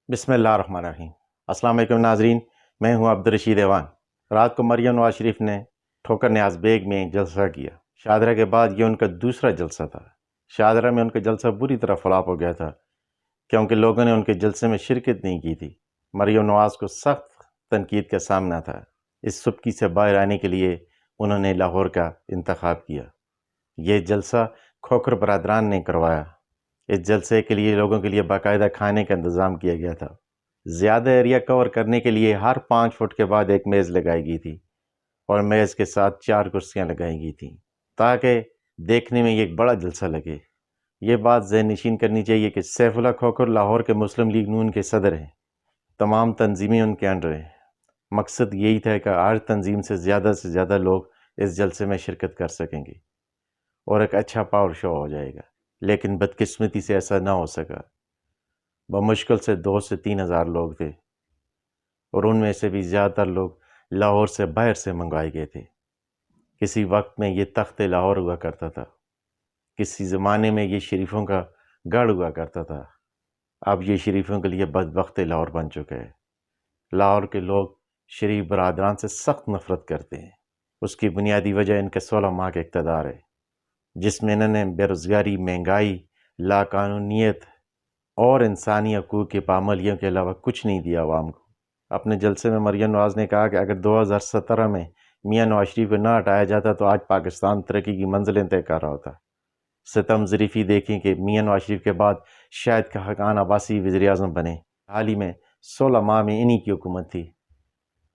बिस्मिल्लाहिर्रहमानिर्रहीम। अस्सलाम वालेकुम नाजरीन, मैं हूं अब्दुर्रशीद ऐवान। रात को मरियम नवाज शरीफ ने ठोकर न्याज बेग में जलसा किया। शाहदरा के बाद ये उनका दूसरा जलसा था। शाहदरा में उनका जलसा बुरी तरह फ्लॉप हो गया था क्योंकि लोगों ने उनके जलसे में शिरकत नहीं की थी। मरियम नवाज को सख्त तनकीद का सामना था। इस सुबकी से बाहर आने के लिए उन्होंने लाहौर का इंतखाब किया। ये जलसा खोखर बरादरान ने करवाया। इस जलसे के लिए लोगों के लिए बाकायदा खाने का इंतज़ाम किया गया था। ज़्यादा एरिया कवर करने के लिए हर 5 फुट के बाद एक मेज़ लगाई गई थी और मेज़ के साथ 4 कुर्सियां लगाई गई थी ताकि देखने में ये एक बड़ा जलसा लगे। ये बात ज़हन नशीन करनी चाहिए कि सैफुल्लाह खोखर लाहौर के मुस्लिम लीग नून के सदर हैं। तमाम तंजीमें उनके अंडर हैं। मकसद यही था कि हर तंजीम से ज़्यादा लोग इस जलसे में शिरकत कर सकेंगे और एक अच्छा पावर शो हो जाएगा। लेकिन बदकिस्मती से ऐसा ना हो सका। बमुश्किल से 2 से 3 हज़ार लोग थे और उनमें से भी ज़्यादातर लोग लाहौर से बाहर से मंगवाए गए थे। किसी वक्त में ये तख्त लाहौर हुआ करता था। किसी ज़माने में ये शरीफों का गढ़ हुआ करता था। अब ये शरीफों के लिए बदबख्त लाहौर बन चुका है। लाहौर के लोग शरीफ बरादरान से सख्त नफरत करते हैं। उसकी बुनियादी वजह इनके 16 माह के इक़्तिदार है, जिसमें इन्होंने बेरोज़गारी, महंगाई, लाकानूनियत और इंसानी हकूक़ की पाबंदियों के अलावा कुछ नहीं दिया आवाम को। अपने जलसे में मरियम नवाज़ ने कहा कि अगर 2017 में मियाँ नवाज शरीफ को ना हटाया जाता तो आज पाकिस्तान तरक्की की मंजिलें तय कर रहा होता। सितम ज़रीफ़ी देखें कि मियाँ नवाज शरीफ के बाद शायद खाकान अब्बासी वज़ीर-ए-आज़म बने। हाल ही में 16 माह में इन्हीं की हुकूमत थी,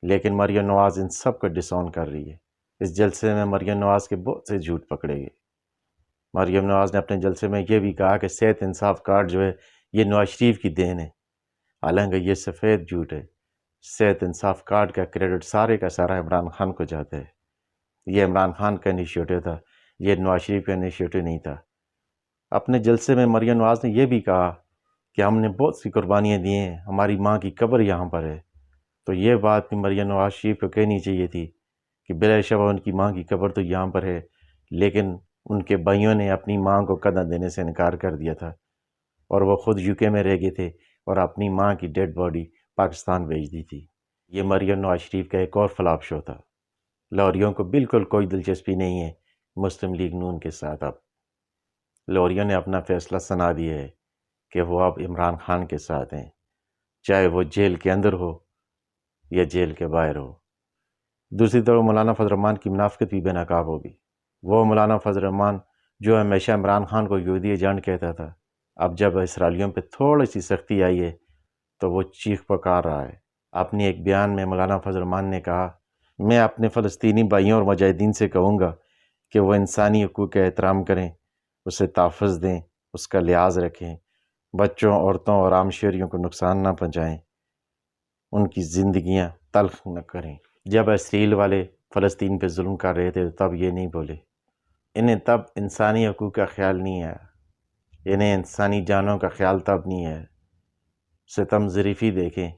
लेकिन मरियम नवाज़ इन सब को डिसऑन कर रही है। इस जलसे में मरियम नवाज़ के बहुत से झूठ पकड़े गए। मरियम नवाज़ ने अपने जलसे में यह भी कहा कि सेहत इंसाफ कार्ड जो है ये नवाज शरीफ की देन है। हालांकि ये सफ़ेद झूठ है। सेहत इंसाफ कार्ड का क्रेडिट सारे का सारा इमरान खान को जाता है। ये इमरान खान का इनिशिएटिव था, ये नवाज शरीफ का इनिशिएटिव नहीं था। अपने जलसे में मरियम नवाज़ ने यह भी कहा कि हमने बहुत सी कुर्बानियाँ दी हैं, हमारी माँ की कब्र यहाँ पर है। तो ये बात भी मरियम नवाज शरीफ को कहनी चाहिए थी कि बिलाशुबह उनकी माँ की कब्र तो यहाँ पर है, लेकिन उनके भाइयों ने अपनी माँ को कदम देने से इनकार कर दिया था और वो ख़ुद यूके में रह गए थे और अपनी माँ की डेड बॉडी पाकिस्तान भेज दी थी। ये मरियम नवाज शरीफ का एक और फ्लॉप शो था। लाहौरियों को बिल्कुल कोई दिलचस्पी नहीं है मुस्लिम लीग नून के साथ। अब लाहौरियों ने अपना फैसला सुना दिया है कि वो अब इमरान खान के साथ हैं, चाहे वो जेल के अंदर हो या जेल के बाहर हो। दूसरी तरफ मौलाना फजल रहमान की मुनाफिकत भी बेनकाब होगी। वो मौलाना फजल रहमान जो हमेशा इमरान खान को यहूदी एजेंट कहता था, अब जब इसराइलियों पे थोड़ी सी सख्ती आई है तो वो चीख पुकार रहा है। अपनी एक बयान में मौलाना फजल रहमान ने कहा, मैं अपने फ़लस्तीनी भाइयों और मुजाहिदीन से कहूँगा कि वो इंसानी हकूक़ का एहतराम करें, उसे तहफ़्फ़ुज़ दें, उसका लिहाज रखें, बच्चों, औरतों और आम शहरियों को नुकसान ना पहुँचाएँ, उनकी ज़िंदगियाँ तल्ख़ न करें। जब इसराइल वाले फ़लस्तीन पे जुल्म कर रहे थे तब ये नहीं बोले। इन्हें तब इंसानी हकूक़ का ख्याल नहीं आया, इन्हें इंसानी जानों का ख्याल तब नहीं है। सितम ज़रीफ़ी देखें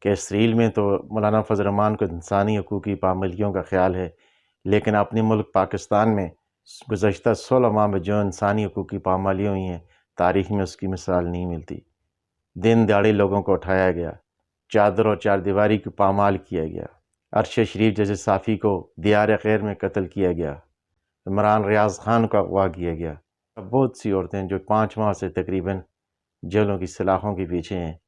कि इसराइल में तो मौलाना फजल रहमान को इंसानी हकूक़ की पाबंदियों का ख्याल है, लेकिन अपने मुल्क पाकिस्तान में गुज़श्ता 16 माह में जो इंसानी हकूक़ की पाबंदियाँ हुई हैं, तारीख़ में उसकी मिसाल नहीं मिलती। दिन दहाड़े लोगों को उठाया गया, चादर और चारदीवारी को पामाल किया गया, अरशद शरीफ जैसे साफ़ी को दियार खैर में कत्ल किया गया, इमरान रियाज खान को अगवा किया गया। अब बहुत सी औरतें जो 5 माह से तकरीबन जेलों की सलाखों के पीछे हैं,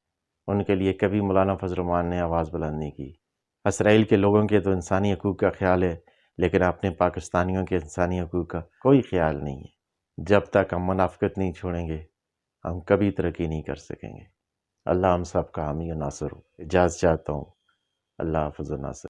उनके लिए कभी मौलाना फजल रहमान ने आवाज़ बुलंद नहीं की। इसराइल के लोगों के तो इंसानी हकूक़ का ख्याल है, लेकिन अपने पाकिस्तानियों के इंसानी हकूक़ का कोई ख्याल नहीं है। जब तक हम मुनाफ़िक़त नहीं छोड़ेंगे, हम कभी तरक्की नहीं कर सकेंगे। अल्लाह हम सब का हामी और नासिर हो। इजाज़त चाहता हूँ। अल्लाह हाफ़िज़ व नासिर।